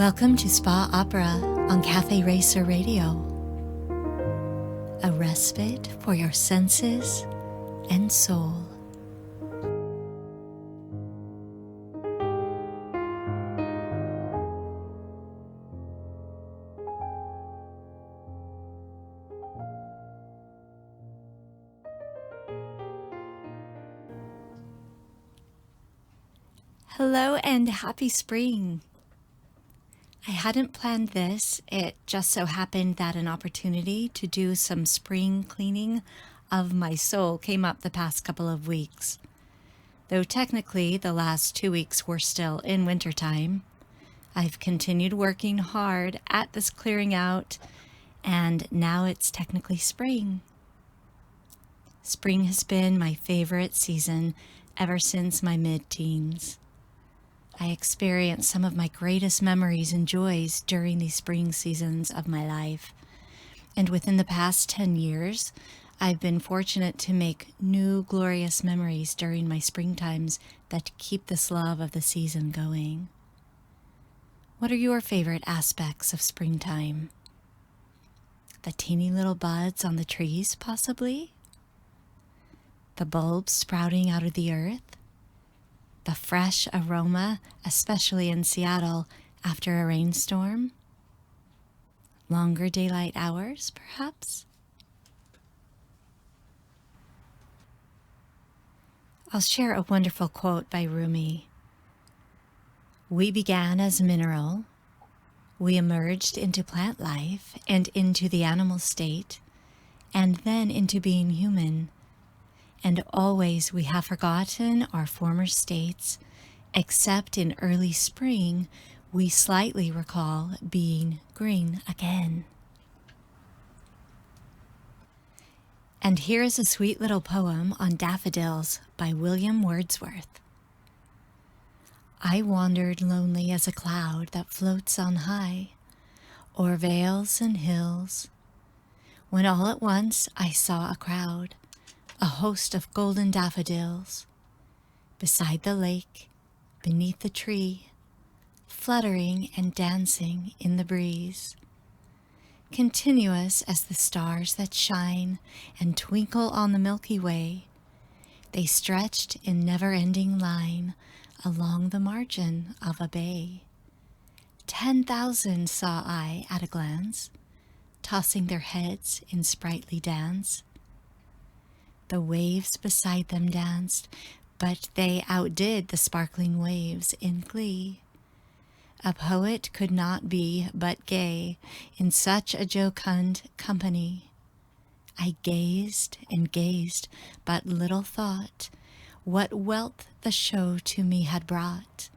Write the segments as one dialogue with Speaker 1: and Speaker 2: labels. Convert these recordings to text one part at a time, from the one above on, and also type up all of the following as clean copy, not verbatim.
Speaker 1: Welcome to Spa Opera on Cafe Racer Radio. A respite for your senses and soul. Hello and happy spring. I hadn't planned this. It just so happened that an opportunity to do some spring cleaning of my soul came up the past couple of weeks. Though technically the last 2 weeks were still in wintertime, I've continued working hard at this clearing out, and now it's technically spring. Spring has been my favorite season ever since my mid-teens. I experienced some of my greatest memories and joys during these spring seasons of my life. And within the past 10 years, I've been fortunate to make new glorious memories during my springtimes that keep this love of the season going. What are your favorite aspects of springtime? The teeny little buds on the trees, possibly? The bulbs sprouting out of the earth? The fresh aroma, especially in Seattle after a rainstorm? Longer daylight hours, perhaps? I'll share a wonderful quote by Rumi. We began as mineral, we emerged into plant life and into the animal state, and then into being human. And always we have forgotten our former states, except in early spring we slightly recall being green again. And here is a sweet little poem on daffodils by William Wordsworth. I wandered lonely as a cloud that floats on high, o'er vales and hills, when all at once I saw a crowd, a host of golden daffodils, beside the lake, beneath the tree, fluttering and dancing in the breeze. Continuous as the stars that shine and twinkle on the Milky Way, they stretched in never-ending line along the margin of a bay. 10,000 saw I at a glance, tossing their heads in sprightly dance. The waves beside them danced, but they outdid the sparkling waves in glee. A poet could not be but gay in such a jocund company. I gazed and gazed, but little thought what wealth the show to me had brought.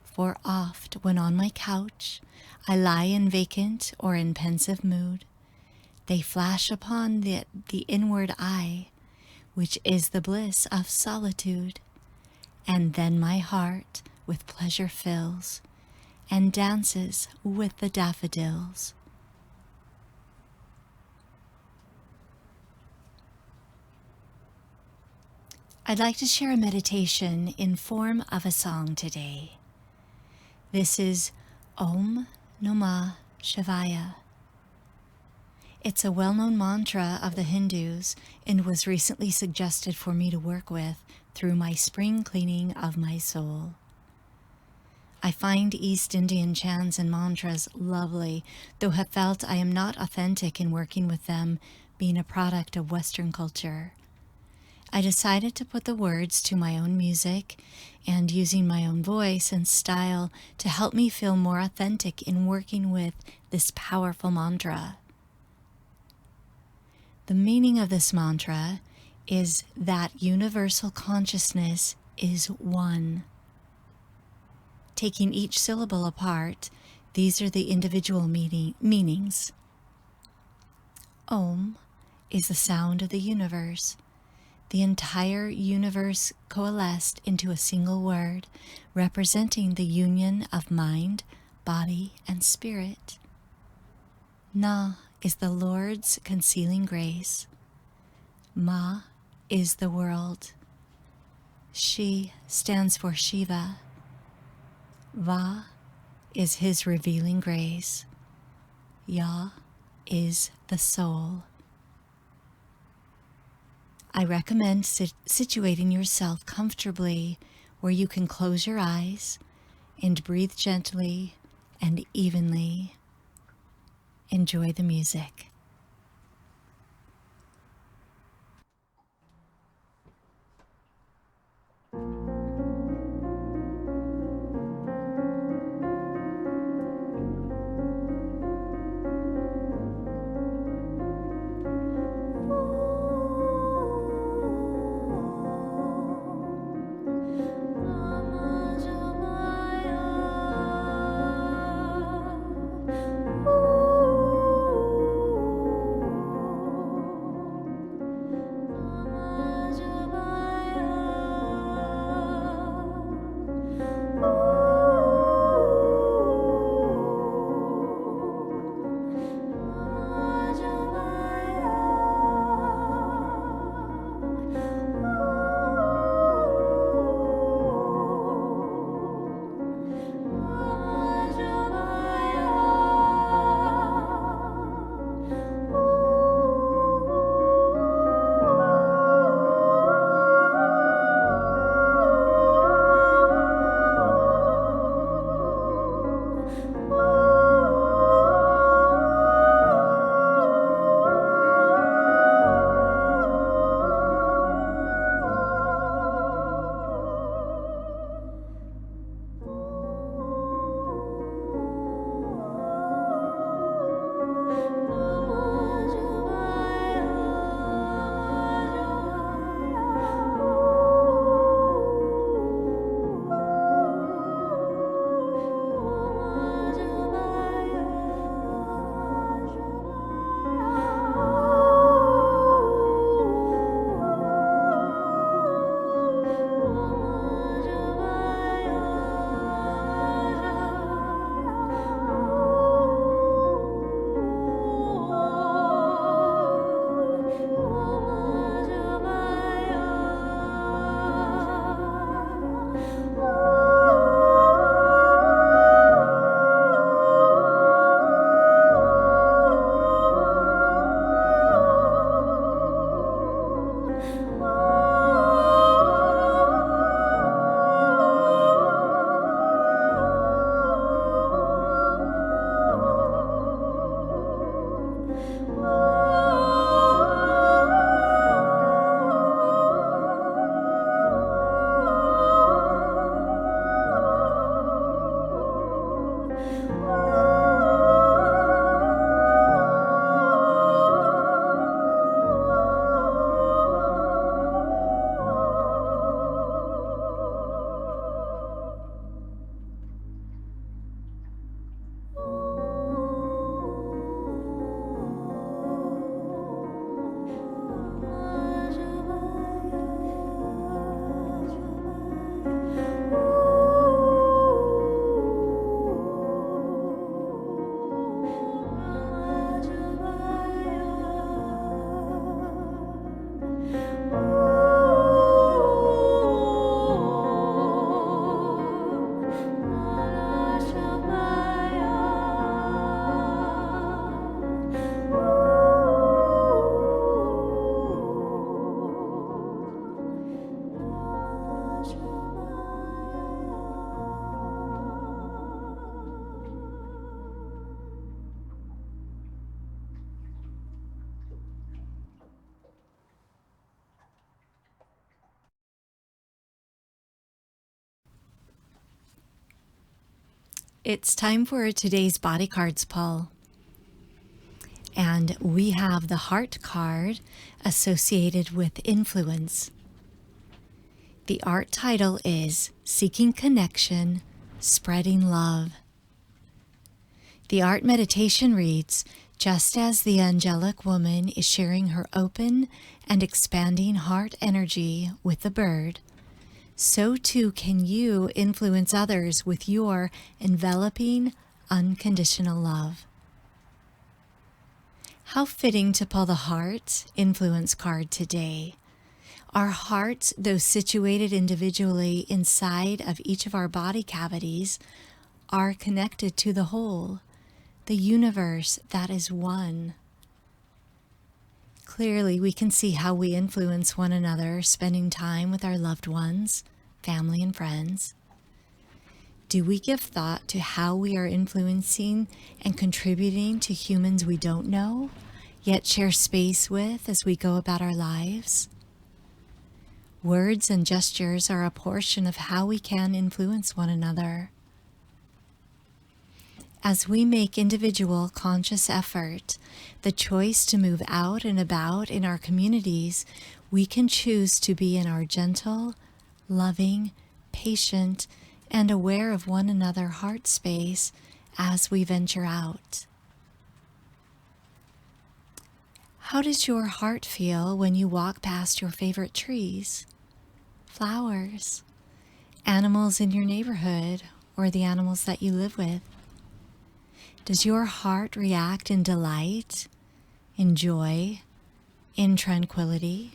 Speaker 1: For oft, when on my couch I lie in vacant or in pensive mood, they flash upon the inward eye, which is the bliss of solitude, and then my heart with pleasure fills, and dances with the daffodils. I'd like to share a meditation in form of a song today. This is Om Namah Shivaya. It's a well-known mantra of the Hindus and was recently suggested for me to work with through my spring cleaning of my soul. I find East Indian chants and mantras lovely, though have felt I am not authentic in working with them, being a product of Western culture. I decided to put the words to my own music and using my own voice and style to help me feel more authentic in working with this powerful mantra. The meaning of this mantra is that universal consciousness is one. Taking each syllable apart, these are the individual meanings. Om is the sound of the universe. The entire universe coalesced into a single word, representing the union of mind, body, and spirit. Na is the Lord's concealing grace. Ma is the world. She stands for Shiva. Va is His revealing grace. Yah is the soul. I recommend situating yourself comfortably where you can close your eyes and breathe gently and evenly. Enjoy the music. It's time for today's body cards pull. And we have the heart card associated with influence. The art title is Seeking Connection, Spreading Love. The art meditation reads, just as the angelic woman is sharing her open and expanding heart energy with the bird, so too can you influence others with your enveloping, unconditional love. How fitting to pull the heart influence card today. Our hearts, though situated individually inside of each of our body cavities, are connected to the whole, the universe that is one. Clearly, we can see how we influence one another, spending time with our loved ones, family, and friends. Do we give thought to how we are influencing and contributing to humans we don't know, yet share space with as we go about our lives? Words and gestures are a portion of how we can influence one another. As we make individual conscious effort, the choice to move out and about in our communities, we can choose to be in our gentle, loving, patient, and aware of one another heart space as we venture out. How does your heart feel when you walk past your favorite trees, flowers, animals in your neighborhood, or the animals that you live with? Does your heart react in delight, in joy, in tranquility?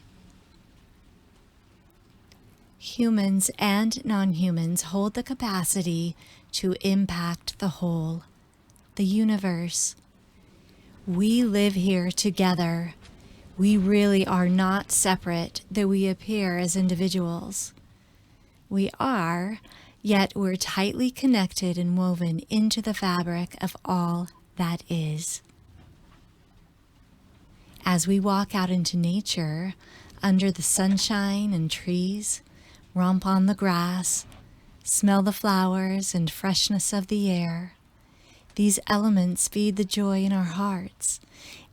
Speaker 1: Humans and non-humans hold the capacity to impact the whole, the universe. We live here together. We really are not separate, though we appear as individuals. We are, yet we're tightly connected and woven into the fabric of all that is. As we walk out into nature, under the sunshine and trees, romp on the grass, smell the flowers and freshness of the air, these elements feed the joy in our hearts,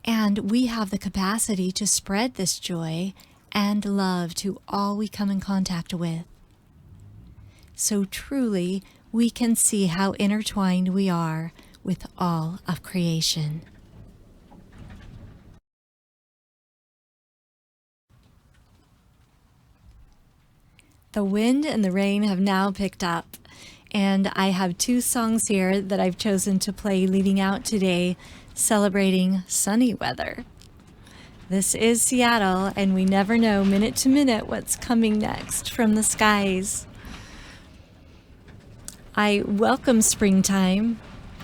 Speaker 1: and we have the capacity to spread this joy and love to all we come in contact with. So truly, we can see how intertwined we are with all of creation. The wind and the rain have now picked up, and I have two songs here that I've chosen to play leading out today, celebrating sunny weather. This is Seattle, and we never know minute to minute what's coming next from the skies. I welcome springtime,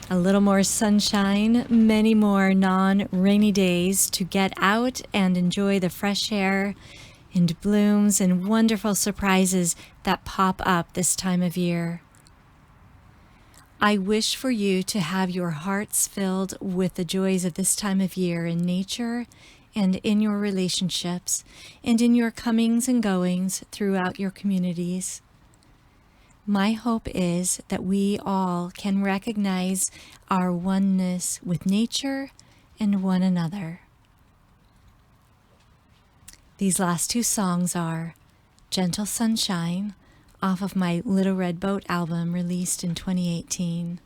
Speaker 1: a little more sunshine, many more non-rainy days to get out and enjoy the fresh air and blooms and wonderful surprises that pop up this time of year. I wish for you to have your hearts filled with the joys of this time of year in nature and in your relationships and in your comings and goings throughout your communities. My hope is that we all can recognize our oneness with nature and one another. These last two songs are Gentle Sunshine, off of my Little Red Boat album released in 2018,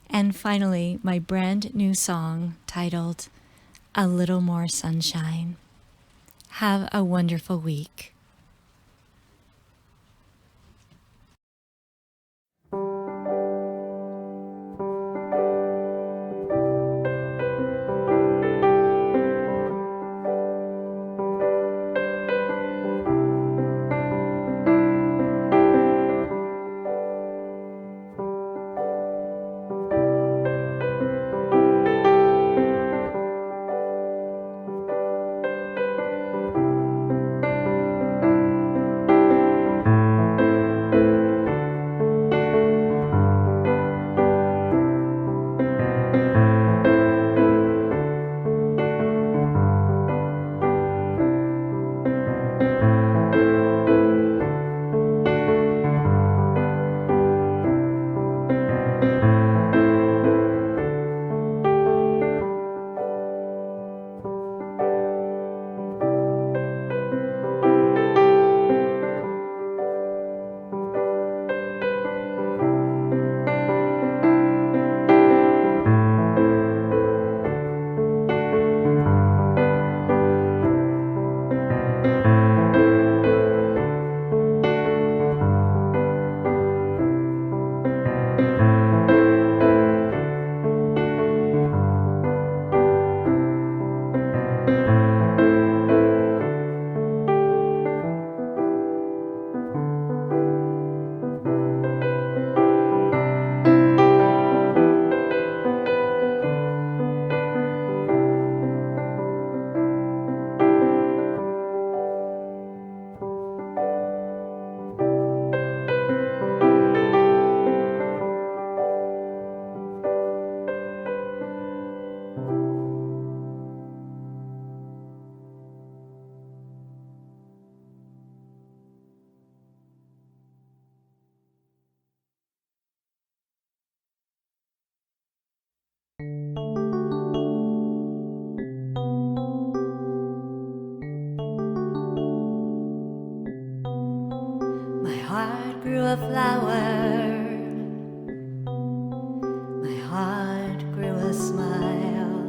Speaker 1: and finally my brand new song titled A Little More Sunshine. Have a wonderful week. My heart grew a flower, my heart grew a smile,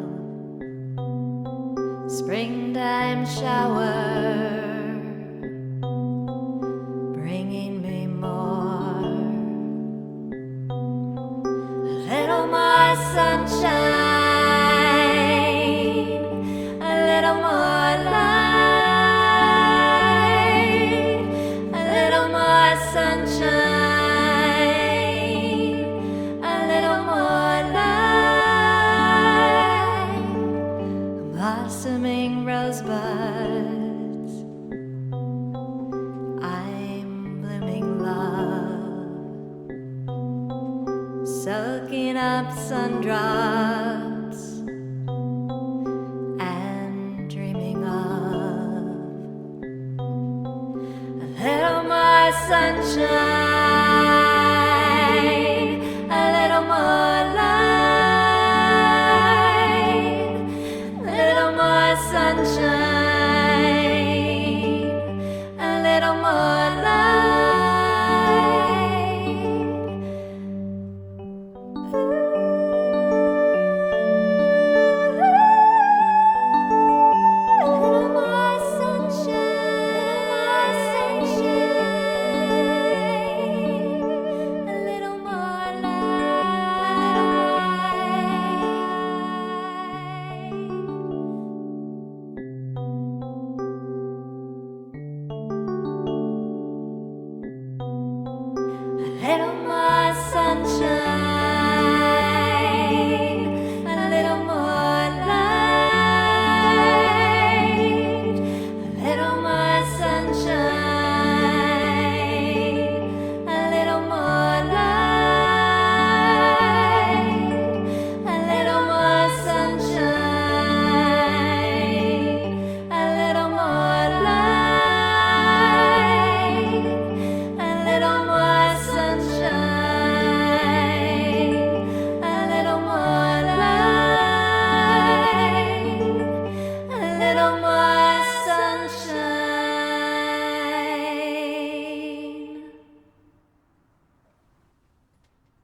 Speaker 1: springtime shower, bringing me more, a little more sunshine, a little more light, a little more sunshine, a little more light, blossoming rosebuds, I'm blooming love, soaking up sundrops and dreaming of a little more sunshine, a little more light, a little more sunshine, a little more